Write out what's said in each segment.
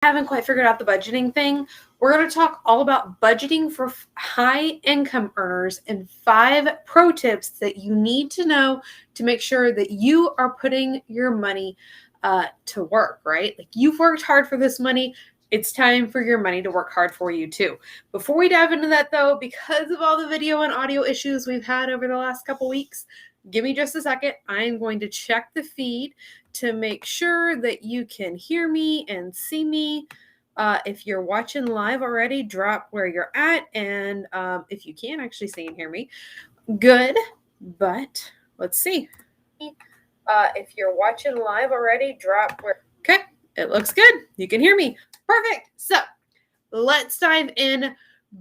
haven't quite figured out the budgeting thing, we're going to talk all about budgeting for high income earners and 5 pro tips that you need to know to make sure that you are putting your money to work, right? Like, you've worked hard for this money. It's time for your money to work hard for you too. Before we dive into that though, because of all the video and audio issues we've had over the last couple weeks, give me just a second. I'm going to check the feed to make sure that you can hear me and see me. If you're watching live already, drop where you're at. And if you can actually see and hear me, good. But let's see. If you're watching live already, drop where. Okay, it looks good. You can hear me. Perfect. So let's dive in.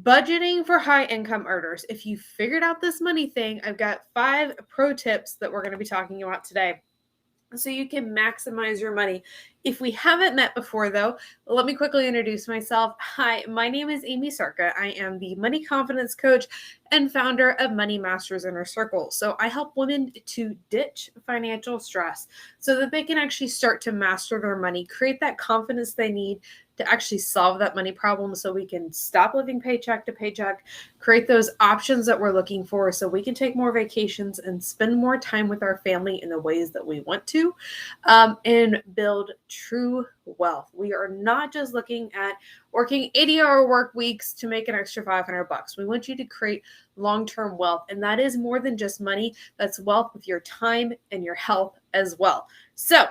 Budgeting for high income earners. If you figured out this money thing, I've got 5 pro tips that we're going to be talking about today, so you can maximize your money. If we haven't met before though, let me quickly introduce myself. Hi, my name is Aimee. I am the money confidence coach and founder of Money Masters Inner Circle. So I help women to ditch financial stress so that they can actually start to master their money, create that confidence they need to actually solve that money problem so we can stop living paycheck to paycheck, create those options that we're looking for so we can take more vacations and spend more time with our family in the ways that we want to, and build true wealth. We are not just looking at working 80-hour work weeks to make an extra $500. We want you to create long-term wealth, and that is more than just money. That's wealth with your time and your health as well. So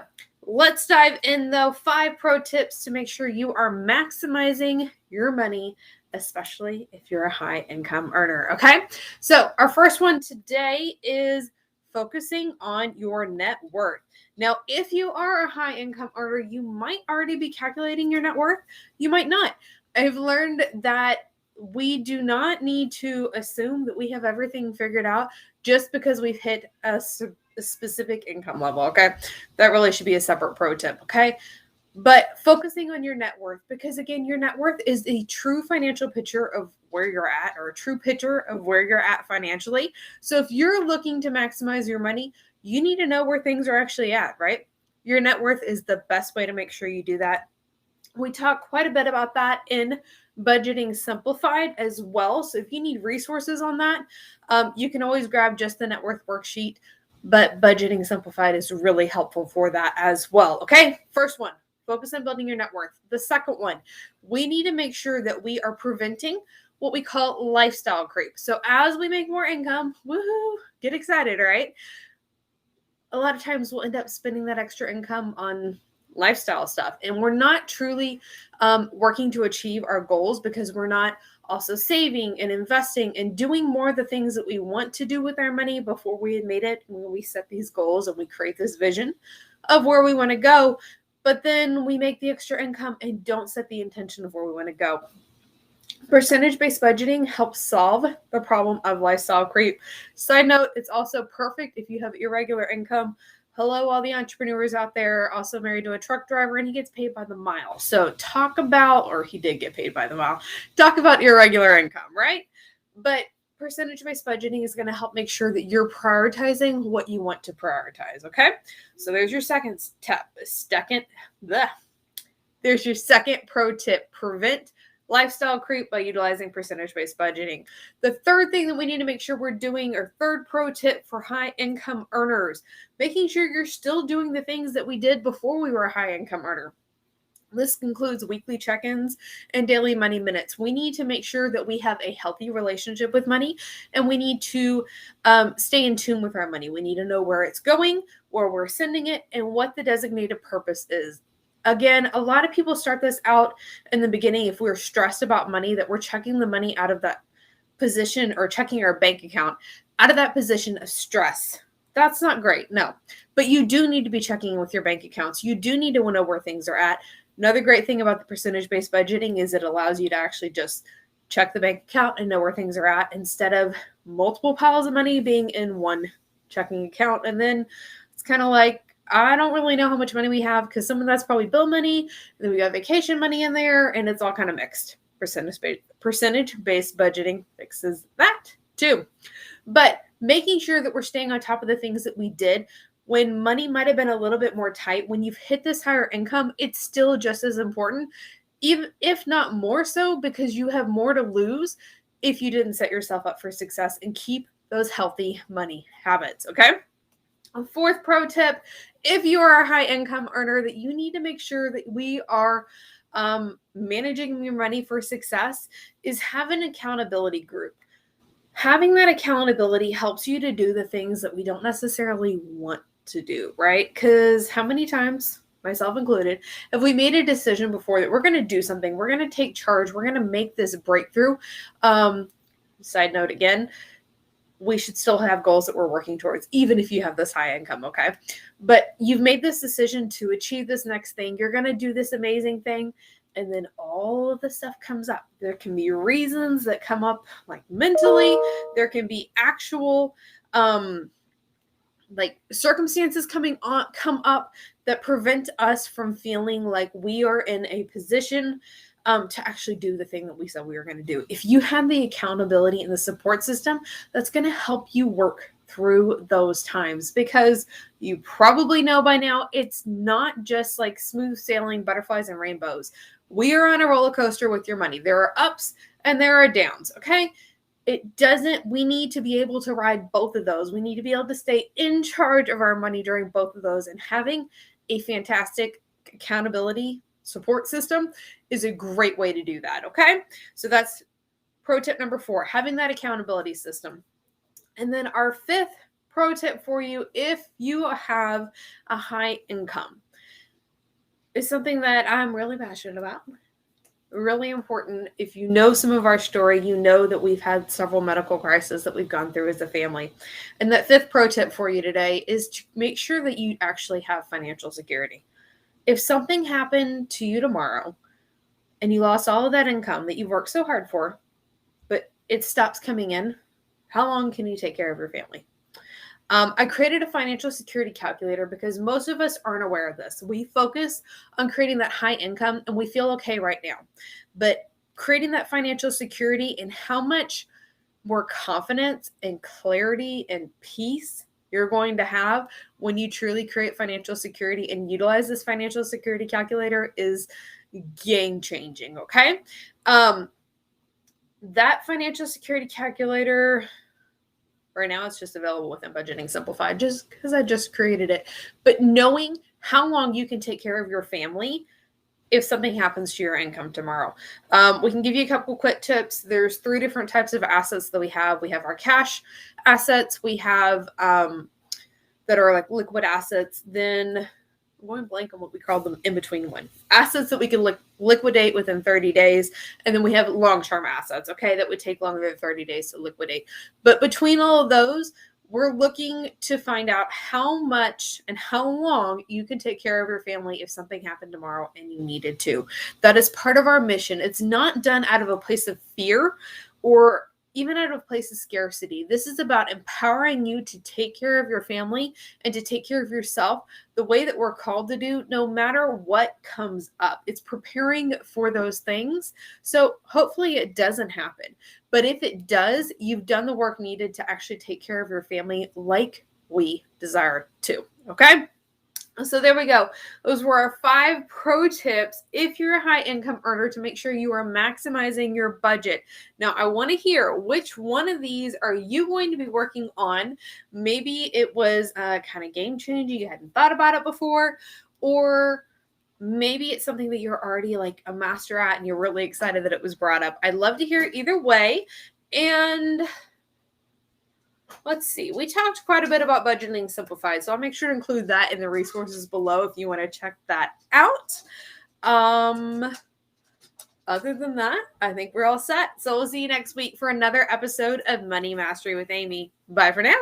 let's dive in though. 5 pro tips to make sure you are maximizing your money, especially if you're a high income earner. Okay. So our first one today is focusing on your net worth. Now, if you are a high income earner, you might already be calculating your net worth. You might not. I've learned that we do not need to assume that we have everything figured out just because we've hit a specific income level. Okay. That really should be a separate pro tip. Okay. But focusing on your net worth, because again, your net worth is a true financial picture of where you're at, or a true picture of where you're at financially. So if you're looking to maximize your money, you need to know where things are actually at, right? Your net worth is the best way to make sure you do that. We talk quite a bit about that in Budgeting Simplified as well. So if you need resources on that, you can always grab just the net worth worksheet, but Budgeting Simplified is really helpful for that as well. Okay, first one, focus on building your net worth. The second one, we need to make sure that we are preventing what we call lifestyle creep. So as we make more income, woohoo, get excited, right? A lot of times we'll end up spending that extra income on lifestyle stuff, and we're not truly working to achieve our goals because we're not also saving and investing and doing more of the things that we want to do with our money before we had made it, when we set these goals and we create this vision of where we want to go. But then we make the extra income and don't set the intention of where we want to go. Percentage-based budgeting helps solve the problem of lifestyle creep. Side note, it's also perfect if you have irregular income. Hello, all the entrepreneurs out there, also married to a truck driver, and he gets paid by the mile. So talk about, or he did get paid by the mile, talk about irregular income, right? But percentage-based budgeting is going to help make sure that you're prioritizing what you want to prioritize, okay? So there's your second tip. There's your second pro tip. Prevent lifestyle creep by utilizing percentage-based budgeting. The third thing that we need to make sure we're doing, or third pro tip for high income earners, making sure you're still doing the things that we did before we were a high income earner. This includes weekly check-ins and daily money minutes. We need to make sure that we have a healthy relationship with money, and we need to stay in tune with our money. We need to know where it's going, where we're sending it, and what the designated purpose is. Again, a lot of people start this out in the beginning, if we're stressed about money, that we're checking the money out of that position, or checking our bank account out of that position of stress. That's not great, no. But you do need to be checking in with your bank accounts. You do need to know where things are at. Another great thing about the percentage-based budgeting is it allows you to actually just check the bank account and know where things are at, instead of multiple piles of money being in one checking account. And then it's kind of like, I don't really know how much money we have, because some of that's probably bill money, and then we got vacation money in there, and it's all kind of mixed. Percentage-based budgeting fixes that too. But making sure that we're staying on top of the things that we did when money might have been a little bit more tight. When you've hit this higher income, it's still just as important even if not more so, because you have more to lose if you didn't set yourself up for success and keep those healthy money habits. Okay. A fourth pro tip, if you are a high income earner, that you need to make sure that we are managing your money for success, is have an accountability group. Having that accountability helps you to do the things that we don't necessarily want to do, right? Because how many times, myself included, have we made a decision before that we're going to do something, we're going to take charge, we're going to make this breakthrough? Side note again, we should still have goals that we're working towards, even if you have this high income, okay? But you've made this decision to achieve this next thing. You're going to do this amazing thing. And then all of the stuff comes up. There can be reasons that come up, like mentally. There can be actual like circumstances come up that prevent us from feeling like we are in a position to actually do the thing that we said we were going to do. If you have the accountability and the support system, that's going to help you work through those times, because you probably know by now, it's not just like smooth sailing, butterflies and rainbows. We are on a roller coaster with your money. There are ups and there are downs. Okay. We need to be able to ride both of those. We need to be able to stay in charge of our money during both of those, and having a fantastic accountability support system is a great way to do that. Okay. So that's pro tip number 4, having that accountability system. And then our 5th pro tip for you, if you have a high income, is something that I'm really passionate about. Really important. If you know some of our story, you know that we've had several medical crises that we've gone through as a family. And that 5th pro tip for you today is to make sure that you actually have financial security. If something happened to you tomorrow and you lost all of that income that you've worked so hard for, but it stops coming in, how long can you take care of your family? I created a financial security calculator because most of us aren't aware of this. We focus on creating that high income and we feel okay right now. But creating that financial security and how much more confidence and clarity and peace you're going to have when you truly create financial security and utilize this financial security calculator is game changing. Okay. That financial security calculator, right now, it's just available within Budgeting Simplified, just because I just created it. But knowing how long you can take care of your family if something happens to your income tomorrow. We can give you a couple quick tips. There's 3 different types of assets that we have. We have our cash assets. We have that are like liquid assets. Then I'm going blank on what we call them in between one. Assets that we can liquidate within 30 days. And then we have long-term assets, okay, that would take longer than 30 days to liquidate. But between all of those, we're looking to find out how much and how long you can take care of your family if something happened tomorrow and you needed to. That is part of our mission. It's not done out of a place of fear or even out of a place of scarcity. This is about empowering you to take care of your family and to take care of yourself the way that we're called to do, no matter what comes up. It's preparing for those things. So hopefully it doesn't happen. But if it does, you've done the work needed to actually take care of your family like we desire to. Okay? So there we go. Those were our 5 pro tips if you're a high income earner to make sure you are maximizing your budget. Now, I want to hear which one of these are you going to be working on. Maybe it was kind of game changing. You hadn't thought about it before, or maybe it's something that you're already like a master at and you're really excited that it was brought up. I'd love to hear either way. And let's see. We talked quite a bit about Budgeting Simplified, so I'll make sure to include that in the resources below if you want to check that out. Other than that, I think we're all set. So we'll see you next week for another episode of Money Mastery with Aimee. Bye for now.